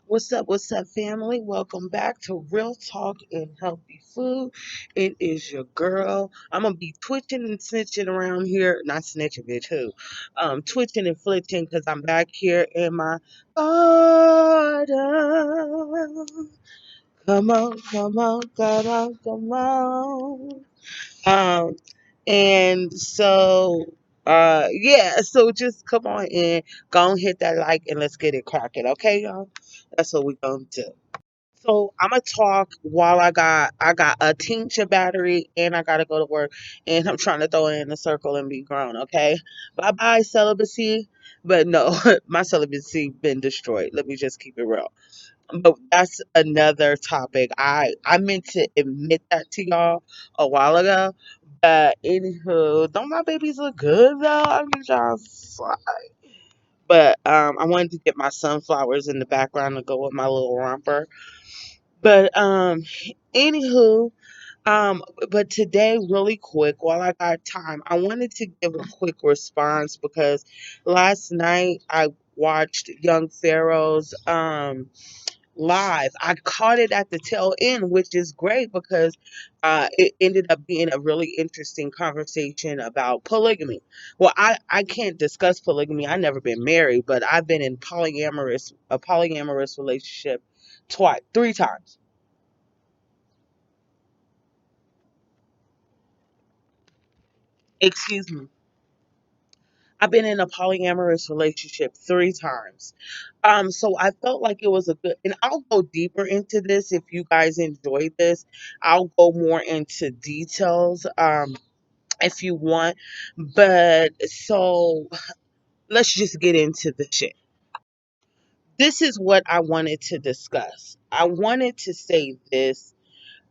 What's up, family? Welcome back to Real Talk and Healthy Food. It is your girl. I'm gonna be twitching and snitching around here. Not snitching, bitch, who? Twitching and flitching because I'm back here in my garden. Come on, come on. Um, and so, yeah, so just come on in, go and hit that like, and let's get it cracking, okay, y'all? That's what we gonna do. So I'm gonna talk while I got a tincture battery and I gotta go to work and I'm trying to throw it in a circle and be grown, okay? Bye bye celibacy. But no, my celibacy been destroyed. Let me just keep it real. But that's another topic. I meant to admit that to y'all a while ago. But anywho, don't my babies look good though? I mean, y'all. But I wanted to get my sunflowers in the background to go with my little romper. But anywho, um, but today, really quick, while I got time, I wanted to give a quick response because last night I watched Young Pharaoh's live. I caught it at the tail end, which is great because it ended up being a really interesting conversation about polygamy. Well, I can't discuss polygamy. I've never been married, but I've been in polyamorous relationship twice, three times. Excuse me. I've been in a polyamorous relationship three times. So I felt like it was a good, and I'll go deeper into this if you guys enjoyed this. I'll go more into details, if you want. But so let's just get into the shit. This is what I wanted to discuss. I wanted to say this.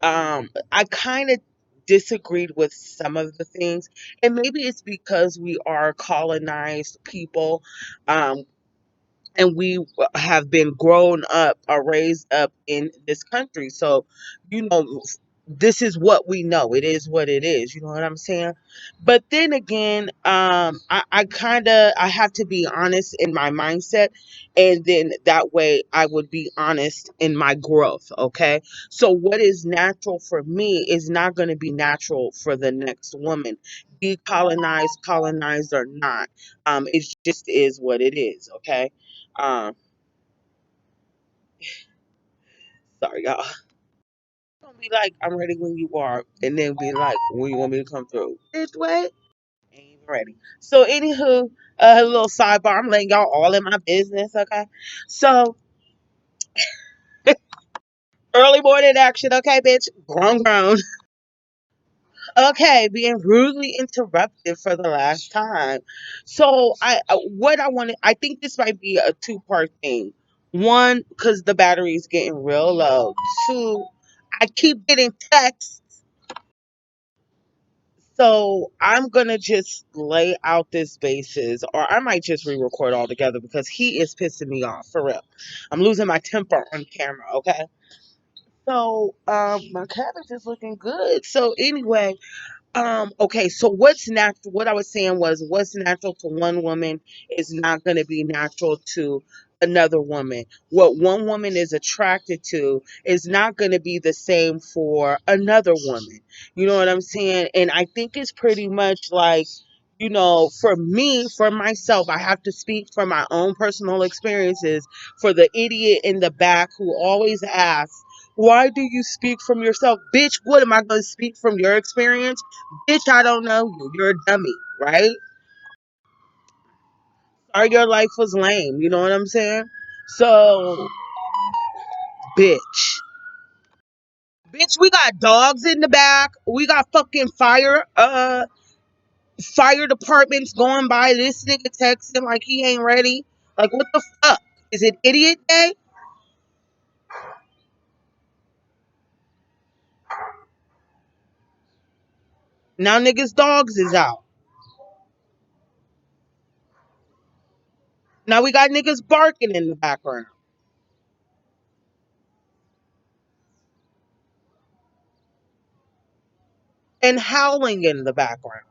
I kind of disagreed with some of the things, and maybe it's because we are colonized people. Um, and we have been grown up or raised up in this country. So, you know, this is what we know. It is what it is. You know what I'm saying? But then again, I kind of I have to be honest in my mindset, and then that way I would be honest in my growth. Okay, so what is natural for me is not going to be natural for the next woman, decolonized, colonized or not. It just is what it is. Okay. Um, Sorry, y'all. Don't be like, I'm ready when you are, and then be like, when you want me to come through. This way, ain't even ready. So, anywho, a little sidebar. I'm letting y'all all in my business, okay? So, early morning action, okay, bitch? Grown, grown. Okay, being rudely interrupted for the last time. So, what I wanted, I think this might be a two-part thing. One, because the battery's getting real low. Two, I keep getting texts. So I'm gonna just lay out this basis, or I might just re-record altogether because he is pissing me off for real. I'm losing my temper on camera. Okay. So my cabbage is looking good. So anyway, okay, so what's natural? What I was saying was what's natural to one woman is not going to be natural to another woman. What one woman is attracted to is not going to be the same for another woman. You know what I'm saying? And I think it's pretty much like, for me, for myself, I have to speak from my own personal experiences for the idiot in the back who always asks, why do you speak from yourself? Bitch, what am I going to speak from your experience? Bitch, I don't know you. You're a dummy, right? Or your life was lame. You know what I'm saying? So, bitch. Bitch, we got dogs in the back. We got fucking fire departments going by. This nigga texting like he ain't ready. Like, what the fuck? Is it idiot day? Now niggas' dogs is out. Now we got niggas barking in the background and howling in the background.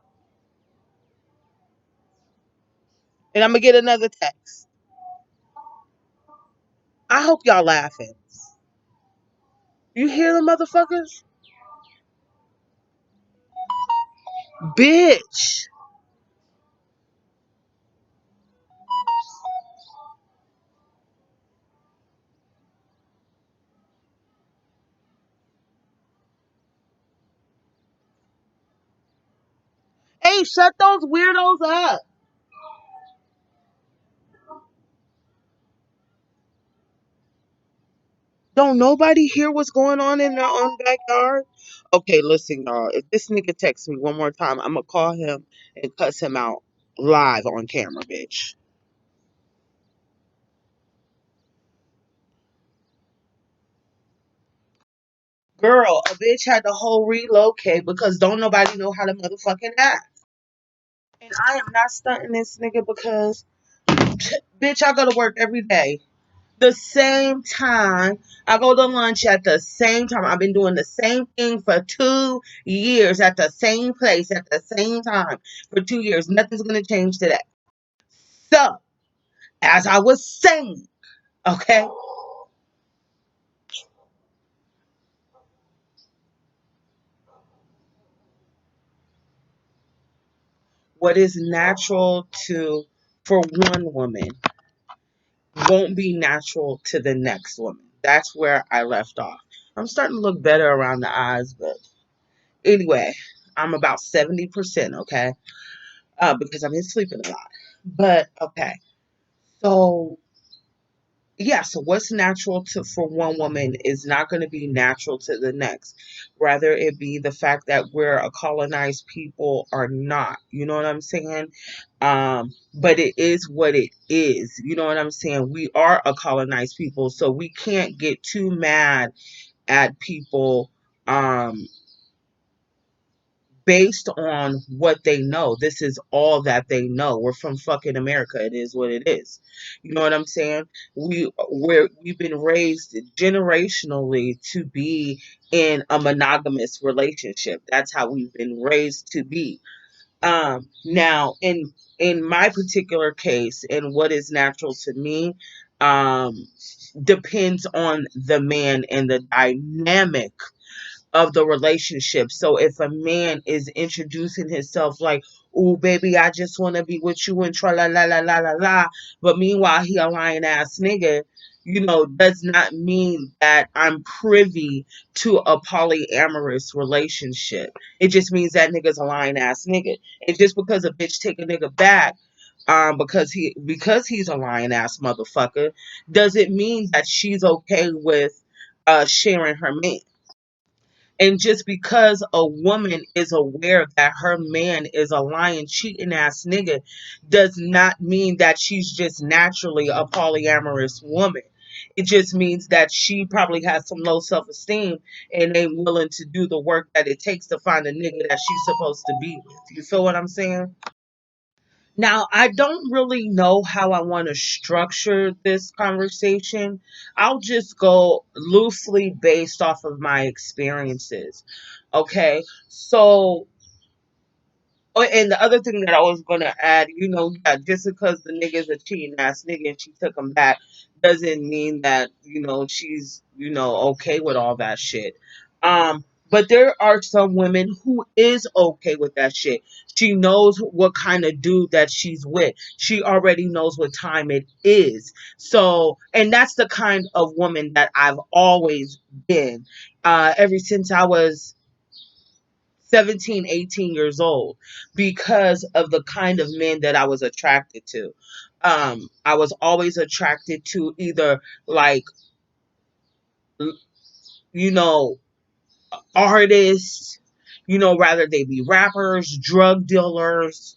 And I'm gonna get another text. I hope y'all laughing. You hear the motherfuckers? Bitch. Hey, shut those weirdos up. Don't nobody hear what's going on in their own backyard? Okay, listen, y'all. If this nigga texts me one more time, I'm gonna call him and cuss him out live on camera, bitch. Girl, a bitch had to whole relocate because don't nobody know how to motherfucking act. And I am not stunting this nigga because, bitch, I go to work every day. The same time. I go to lunch at the same time. I've been doing the same thing for 2 years at the same place at the same time for 2 years. Nothing's going to change today. So, as I was saying, okay, what is natural to for one woman won't be natural to the next woman. That's where I left off. I'm starting to look better around the eyes, but anyway, I'm about 70%, okay? Because I've been sleeping a lot. But okay. So yeah, so what's natural to for one woman is not going to be natural to the next. Rather it be the fact that we're a colonized people or not. You know what I'm saying? But it is what it is. You know what I'm saying? We are a colonized people, so we can't get too mad at people based on what they know. This is all that they know. We're from fucking America. It is what it is. You know what I'm saying? We've been raised generationally to be in a monogamous relationship. That's how we've been raised to be. Now in my particular case and what is natural to me depends on the man and the dynamic of the relationship. So if a man is introducing himself like, "Oh, baby, I just want to be with you," and tra la la la la la la, but meanwhile he a lying ass nigga, does not mean that I'm privy to a polyamorous relationship. It just means that nigga's a lying ass nigga. And just because a bitch take a nigga back, because he's a lying ass motherfucker, doesn't mean that she's okay with sharing her man. And just because a woman is aware that her man is a lying, cheating ass nigga does not mean that she's just naturally a polyamorous woman. It just means that she probably has some low self esteem and ain't willing to do the work that it takes to find a nigga that she's supposed to be with. You feel what I'm saying? Now, I don't really know how I want to structure this conversation. I'll just go loosely based off of my experiences. Okay. So, oh, and the other thing that I was gonna add, yeah, just because the nigga's a cheating ass nigga and she took him back doesn't mean that, she's, okay with all that shit. But there are some women who is okay with that shit. She knows what kind of dude that she's with. She already knows what time it is. So, and that's the kind of woman that I've always been. Ever since I was 17, 18 years old because of the kind of men that I was attracted to. I was always attracted to either like, you know, artists, rather they be rappers, drug dealers,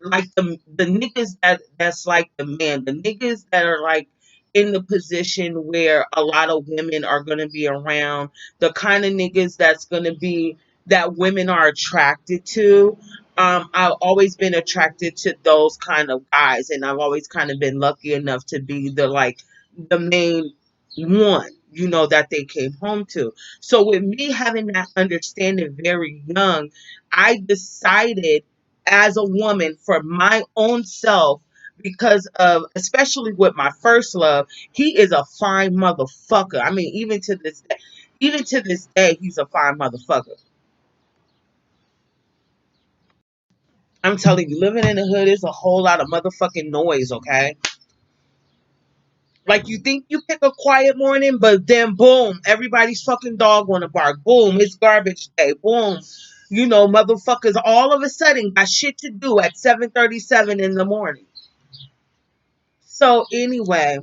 like the niggas that's like the man, the niggas that are like in the position where a lot of women are gonna be around, the kind of niggas that's gonna be that women are attracted to. I've always been attracted to those kind of guys, and I've always kind of been lucky enough to be the main one, that they came home to. So with me having that understanding very young, I decided as a woman for my own self, because of, especially with my first love, he is a fine motherfucker. I mean, even to this day, he's a fine motherfucker. I'm telling you, living in the hood is a whole lot of motherfucking noise, okay? Like you think you pick a quiet morning, but then boom, everybody's fucking dog wanna bark. Boom, it's garbage day. Boom. You know, motherfuckers all of a sudden got shit to do at 7:37 in the morning. So anyway,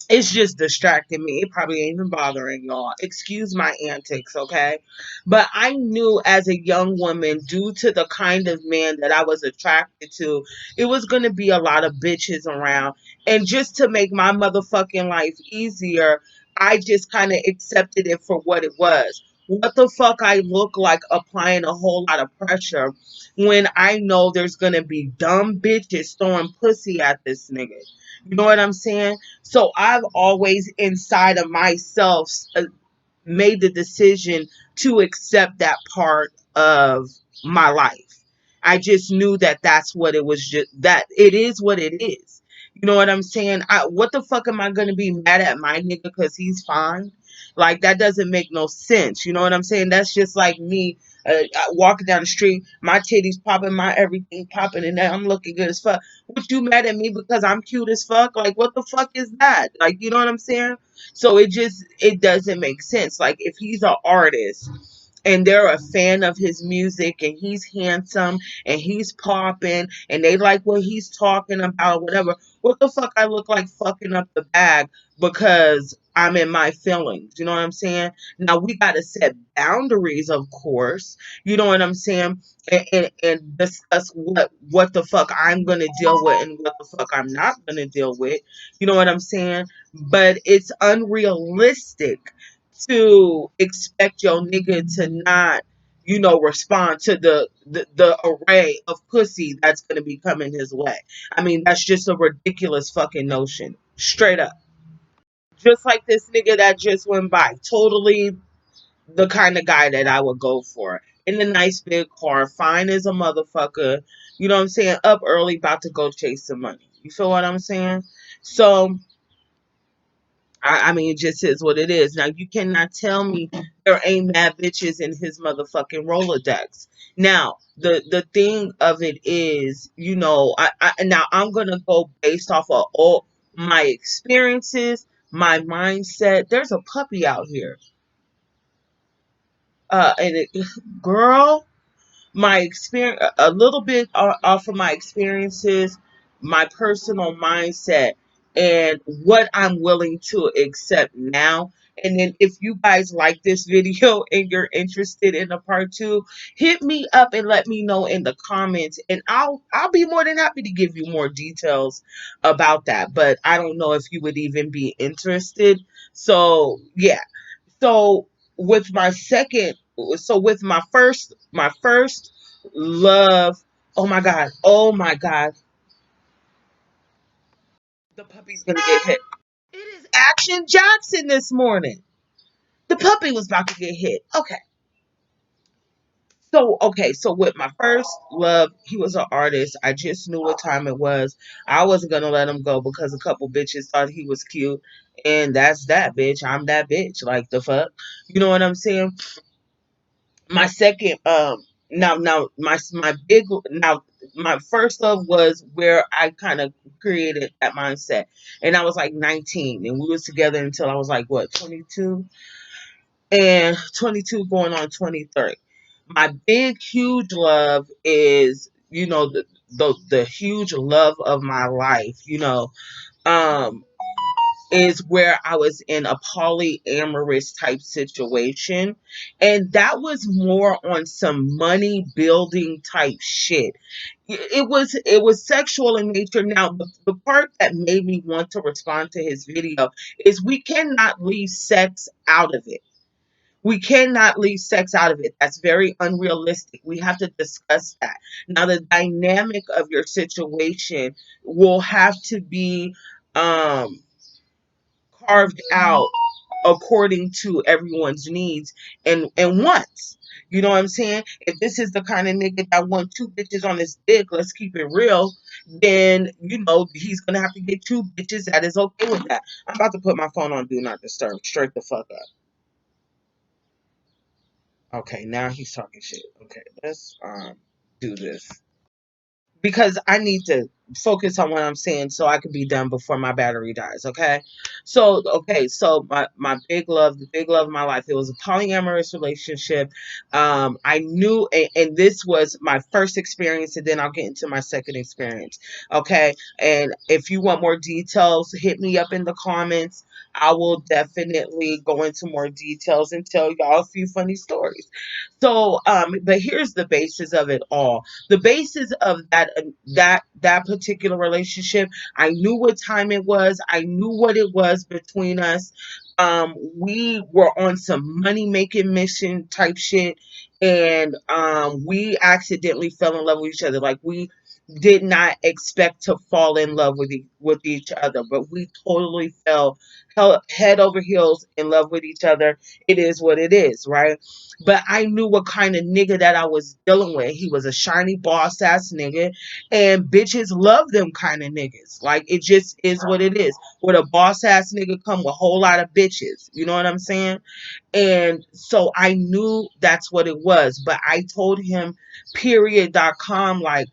it's just distracting me. It probably ain't even bothering y'all. Excuse my antics, okay? But I knew as a young woman, due to the kind of man that I was attracted to, it was going to be a lot of bitches around. And just to make my motherfucking life easier, I just kind of accepted it for what it was. What the fuck I look like applying a whole lot of pressure when I know there's going to be dumb bitches throwing pussy at this nigga? You know what I'm saying? So I've always inside of myself made the decision to accept that part of my life. I just knew that that's what it was, just that it is what it is. You know what I'm saying? What the fuck am I going to be mad at my nigga because he's fine? Like, that doesn't make no sense. You know what I'm saying? That's just like me walking down the street, my titties popping, my everything popping, and I'm looking good as fuck. What, you mad at me because I'm cute as fuck? Like, what the fuck is that? Like, you know what I'm saying? So it doesn't make sense. Like, if he's an artist and they're a fan of his music and he's handsome and he's popping and they like what he's talking about, whatever, what the fuck I look like fucking up the bag because I'm in my feelings? You know what I'm saying? Now we gotta set boundaries, of course. You know what I'm saying? And discuss what the fuck I'm gonna deal with and what the fuck I'm not gonna deal with. You know what I'm saying? But it's unrealistic to expect your nigga to not, respond to the array of pussy that's gonna be coming his way. I mean, that's just a ridiculous fucking notion. Straight up. Just like this nigga that just went by. Totally the kind of guy that I would go for. In a nice big car, fine as a motherfucker. You know what I'm saying? Up early, about to go chase some money. You feel what I'm saying? So I mean, it just is what it is. Now, you cannot tell me there ain't mad bitches in his motherfucking Rolodex. Now, the thing of it is, now I'm gonna go based off of all my experiences, my mindset. There's a puppy out here, and girl, my experience, a little bit off of my experiences, my personal mindset, and what I'm willing to accept now. And then if you guys like this video and you're interested in a part two, hit me up and let me know in the comments, and I'll be more than happy to give you more details about that. But I don't know if you would even be interested. So yeah. So with my second, so with my first love, oh my god, the puppy's gonna get hit. It is Action Jackson this morning. The puppy was about to get hit. Okay, so with my first love, he was an artist. I just knew what time it was. I wasn't gonna let him go because a couple bitches thought he was cute, and that's that bitch. I'm that bitch. Like, the fuck, you know what I'm saying? My second now my big now my first love was where I kind of created that mindset, and I was like 19, and we was together until I was like, what, 22, and 22 going on 23. My big huge love is, the huge love of my life, um is where I was in a polyamorous type situation. And that was more on some money building type shit. It was sexual in nature. Now, the part that made me want to respond to his video is we cannot leave sex out of it. We cannot leave sex out of it. That's very unrealistic. We have to discuss that. Now, the dynamic of your situation will have to be um carved out according to everyone's needs and wants. You know what I'm saying? If this is the kind of nigga that want two bitches on his dick, let's keep it real, then he's gonna have to get two bitches that is okay with that. I'm about to put my phone on do not disturb. Straight the fuck up. Okay, now he's talking shit. Okay, let's do this. Because I need to focus on what I'm saying so I can be done before my battery dies. So my big love, the big love of my life, it was a polyamorous relationship. I knew, and this was my first experience, and then I'll get into my second experience. Okay, and if you want more details, hit me up in the comments. I will definitely go into more details and tell y'all a few funny stories. But here's the basis of it all. The basis of that particular relationship, I knew what time it was. I knew what it was between us. We were on some money making mission type shit, and we accidentally fell in love with each other. Like, we did not expect to fall in love with each other, but we totally fell head over heels in love with each other. It is what it is, right? But I knew what kind of nigga that I was dealing with. He was a shiny boss ass nigga, and bitches love them kind of niggas. Like, it just is what it is. With a boss ass nigga come with a whole lot of bitches. You know what I'm saying? And so I knew that's what it was. But I told him, period.com, like,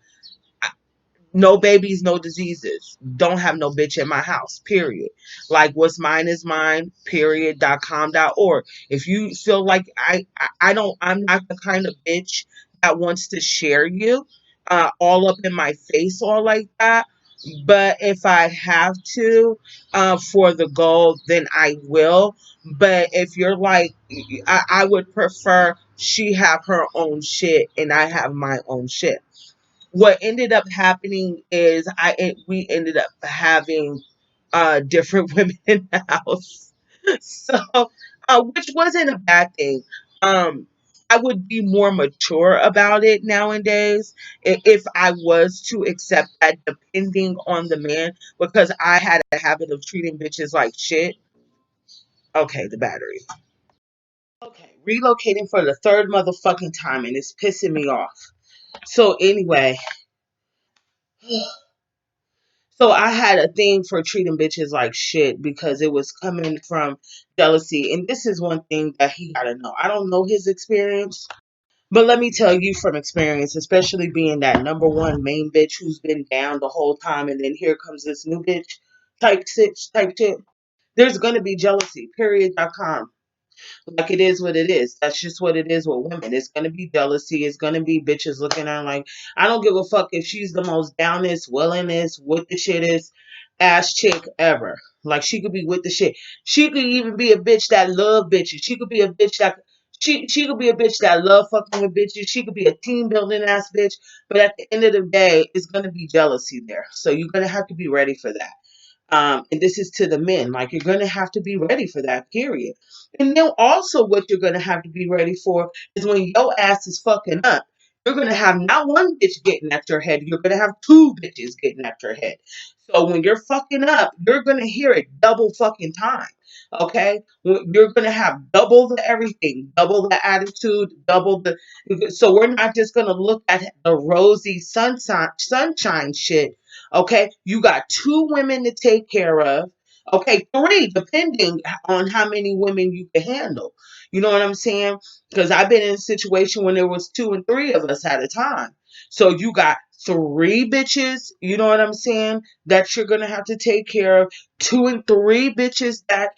no babies, no diseases. Don't have no bitch in my house, period. Like, what's mine is mine, period.com.org. If you feel like I'm not the kind of bitch that wants to share you all up in my face, all like that. But if I have to for the goal, then I will. But if you're like, I would prefer she have her own shit and I have my own shit. What ended up happening is we ended up having different women in the house. So which wasn't a bad thing. I would be more mature about it nowadays if I was to accept that, depending on the man, because I had a habit of treating bitches like shit. Okay, the battery. Okay, relocating for the third motherfucking time, and it's pissing me off. So anyway, so I had a thing for treating bitches like shit because it was coming from jealousy. And this is one thing that he gotta know. I don't know his experience, but let me tell you from experience, especially being that number one main bitch who's been down the whole time, and then here comes this new bitch type shit. There's gonna be jealousy. Period.com. Like, it is what it is. That's just what it is with women. It's gonna be jealousy. It's gonna be bitches looking at her like, I don't give a fuck if she's the most downest, willingest, with the shittest ass chick ever. Like, she could be with the shit. She could even be a bitch that love bitches. She could be a bitch that she could be a bitch that love fucking with bitches. She could be a team building ass bitch. But at the end of the day, it's gonna be jealousy there. So you're gonna have to be ready for that. And this is to the men. Like, you're going to have to be ready for that, period. And then also, what you're going to have to be ready for is when your ass is fucking up, you're going to have not one bitch getting at your head. You're going to have two bitches getting at your head. So when you're fucking up, you're going to hear it double fucking time. Okay? You're going to have double the everything, double the attitude, double the. So we're not just going to look at the rosy sunshine shit. Okay, you got two women to take care of. Okay, three, depending on how many women you can handle. You know what I'm saying? Because I've been in a situation when there was two and three of us at a time. So you got three bitches, you know what I'm saying, that you're gonna have to take care of. Two and three bitches that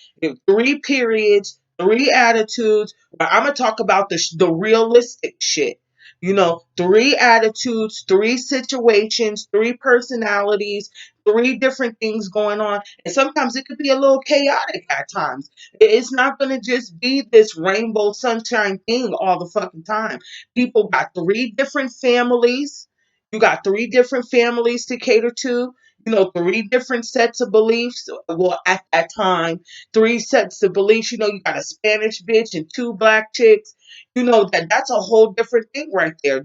three periods, three attitudes. But I'm gonna talk about the realistic shit. Three attitudes, three situations, three personalities, three different things going on. And sometimes it could be a little chaotic at times. It's not going to just be this rainbow sunshine thing all the fucking time. People got three different families. You got three different families to cater to. Three different sets of beliefs. Well, at that time, three sets of beliefs. You got a Spanish bitch and two black chicks. That's a whole different thing right there.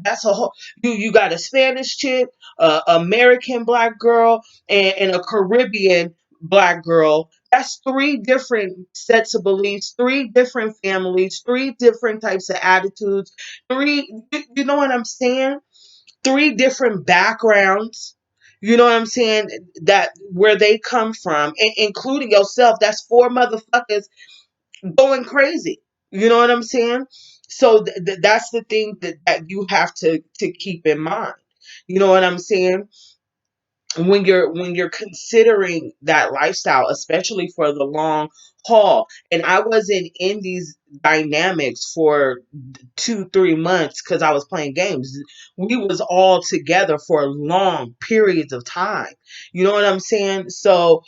That's a whole. You got a Spanish chick, American black girl, and a Caribbean black girl. That's three different sets of beliefs, three different families, three different types of attitudes, you know what I'm saying? Three different backgrounds. You know what I'm saying? That where they come from, including yourself. That's four motherfuckers going crazy. You know what I'm saying? So that's the thing that you have to keep in mind. You know what I'm saying? When you're considering that lifestyle, especially for the long haul. And I wasn't in these dynamics for 2 3 months because I was playing games. We was all together for long periods of time. You know what I'm saying? So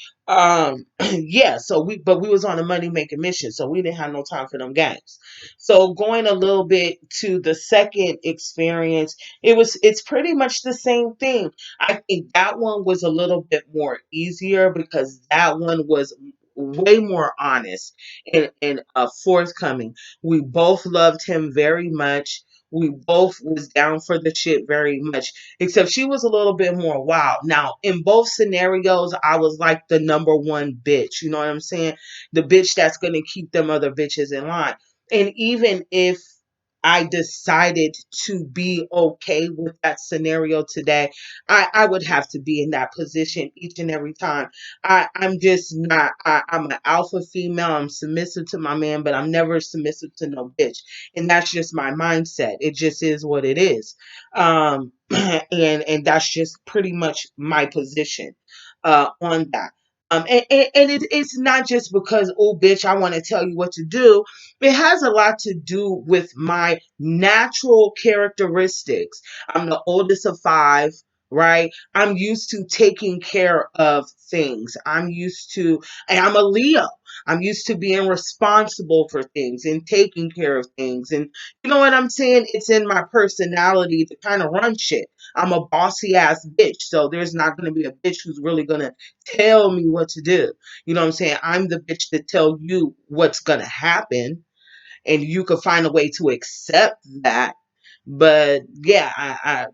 yeah, so we was on a money making mission, so we didn't have no time for them games. So going a little bit to the second experience, it's pretty much the same thing. I think that one was a little bit more easier because that one was way more honest and forthcoming. We both loved him very much. We both was down for the shit very much, except she was a little bit more wild. Now, in both scenarios, I was like the number one bitch. You know what I'm saying? The bitch that's going to keep them other bitches in line. And even if I decided to be okay with that scenario today, I would have to be in that position each and every time. I'm just not, I'm an alpha female. I'm submissive to my man, but I'm never submissive to no bitch. And that's just my mindset. It just is what it is. And that's just pretty much my position on that. It's not just because, oh, bitch, I want to tell you what to do. It has a lot to do with my natural characteristics. I'm the oldest of five, right? I'm used to taking care of things. And I'm a Leo. I'm used to being responsible for things and taking care of things. And you know what I'm saying? It's in my personality to kind of run shit. I'm a bossy ass bitch. So there's not going to be a bitch who's really going to tell me what to do. You know what I'm saying? I'm the bitch to tell you what's going to happen, and you could find a way to accept that. But yeah, I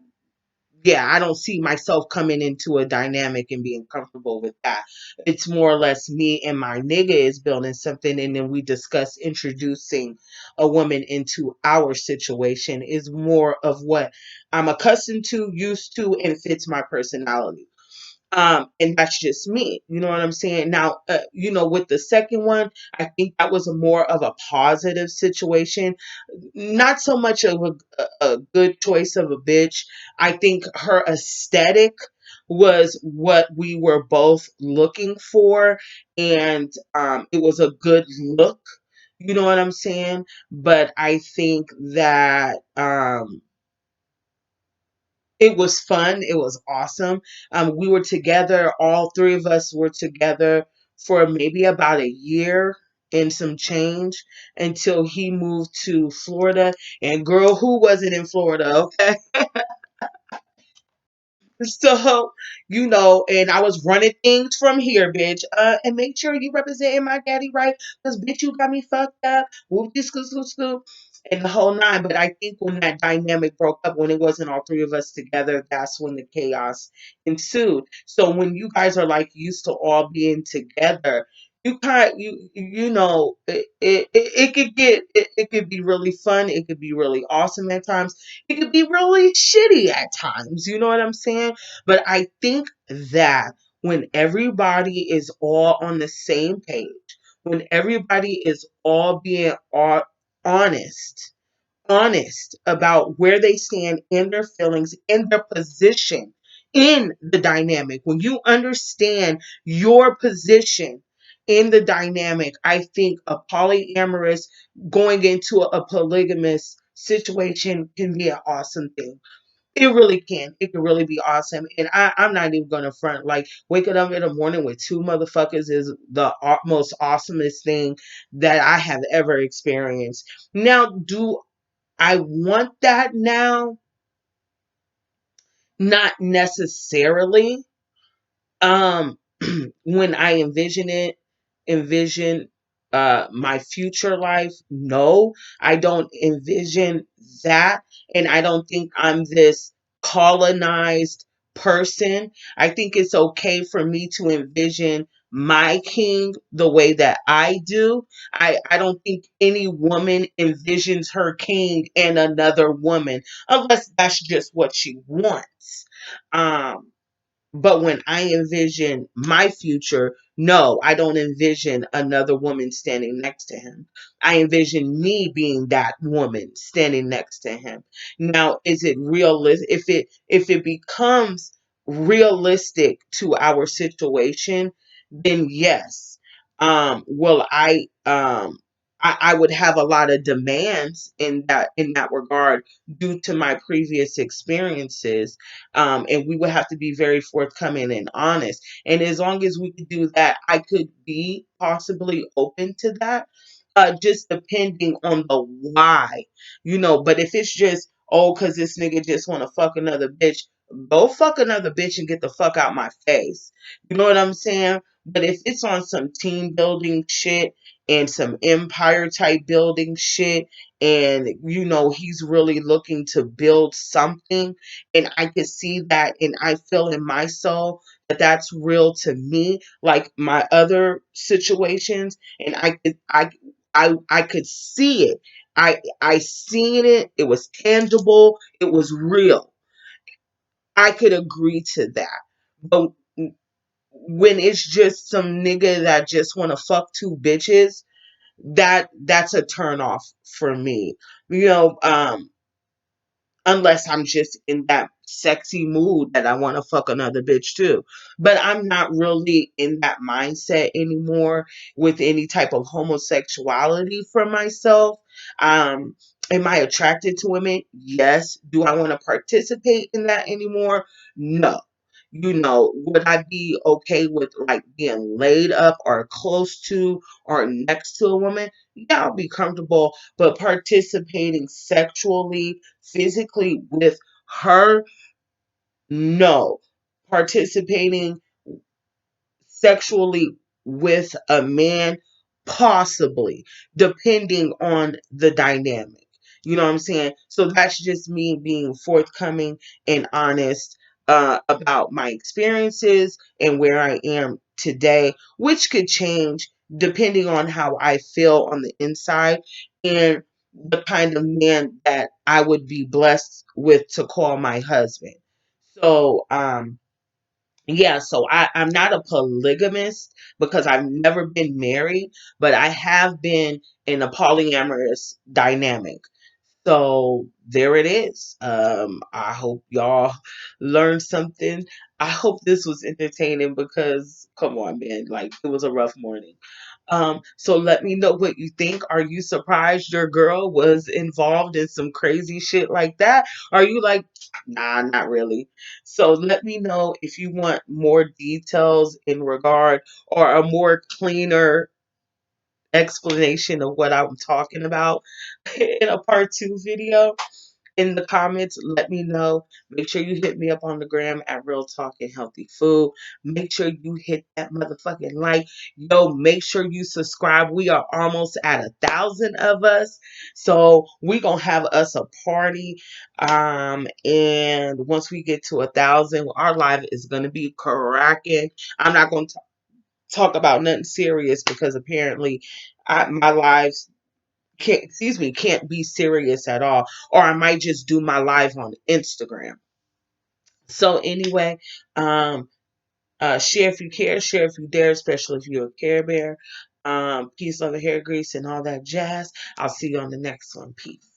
don't see myself coming into a dynamic and being comfortable with that. It's more or less me and my nigga is building something, and then we discuss introducing a woman into our situation is more of what I'm accustomed to, used to, and fits my personality. And that's just me. You know what I'm saying? Now, with the second one, I think that was a more of a positive situation. Not so much of a good choice of a bitch. I think her aesthetic was what we were both looking for, and it was a good look. You know what I'm saying? But I think that it was fun. It was awesome. We were together. All three of us were together for maybe about a year and some change until he moved to Florida. And girl, who wasn't in Florida? Okay. So, and I was running things from here, bitch. And make sure you representing my daddy right, because bitch, you got me fucked up. Whoop de scoop scoop scoop. And the whole nine. But I think when that dynamic broke up, when it wasn't all three of us together, that's when the chaos ensued. So when you guys are like used to all being together, it could it could be really fun, it could be really awesome at times, it could be really shitty at times, you know what I'm saying? But I think that when everybody is all on the same page, when everybody is all being honest, honest about where they stand in their feelings, in their position in the dynamic, when you understand your position in the dynamic, I think a polyamorous going into a polygamous situation can be an awesome thing. It really can. It can really be awesome. And I'm not even going to front. Like, waking up in the morning with two motherfuckers is the most awesomest thing that I have ever experienced. Now, do I want that now? Not necessarily. Um, when I envision my future life, no, I don't envision that. And I don't think I'm this colonized person. I think it's okay for me to envision my king the way that I do. I don't think any woman envisions her king in another woman unless that's just what she wants. Um, but when I envision my future, no, I don't envision another woman standing next to him. I envision me being that woman standing next to him. Now, is it realistic? If it becomes realistic to our situation, then yes. Will I would have a lot of demands in that regard due to my previous experiences, and we would have to be very forthcoming and honest. And as long as we could do that, I could be possibly open to that, just depending on the why, But if it's just, oh, because this nigga just want to fuck another bitch, go fuck another bitch and get the fuck out my face. You know what I'm saying? But if it's on some team building shit and some empire type building shit, and he's really looking to build something, and I could see that, and I feel in my soul that that's real to me, like my other situations, and I could see it. I seen it. It was tangible. It was real. I could agree to that. But when it's just some nigga that just want to fuck two bitches, that's a turn off for me. You know, unless I'm just in that sexy mood that I want to fuck another bitch too. But I'm not really in that mindset anymore with any type of homosexuality for myself. Um, am I attracted to women? Yes. Do I want to participate in that anymore? No. Would I be okay with like being laid up or close to or next to a woman? Yeah, I'll be comfortable, but participating sexually, physically with her, no. Participating sexually with a man, possibly, depending on the dynamic. You know what I'm saying? So that's just me being forthcoming and honest about my experiences and where I am today, which could change depending on how I feel on the inside and the kind of man that I would be blessed with to call my husband. So, yeah, so I'm not a polygamist because I've never been married, but I have been in a polyamorous dynamic. So there it is. I hope y'all learned something. I hope this was entertaining because come on, man, like it was a rough morning. So let me know what you think. Are you surprised your girl was involved in some crazy shit like that? Are you like, nah, not really? So let me know if you want more details in regard or a more cleaner explanation of what I'm talking about in a part two video in the comments. Let me know. Make sure you hit me up on the gram at Real Talk and Healthy Food. Make sure you hit that motherfucking like. Yo, make sure you subscribe. We are almost at 1,000 of us. So we gonna have us a party. And once we get to 1,000, our live is gonna be cracking. I'm not gonna talk about nothing serious because apparently my lives can't be serious at all. Or I might just do my live on Instagram. So anyway, share if you care, share if you dare, especially if you're a Care Bear. Peace, love, and hair grease, and all that jazz. I'll see you on the next one. Peace.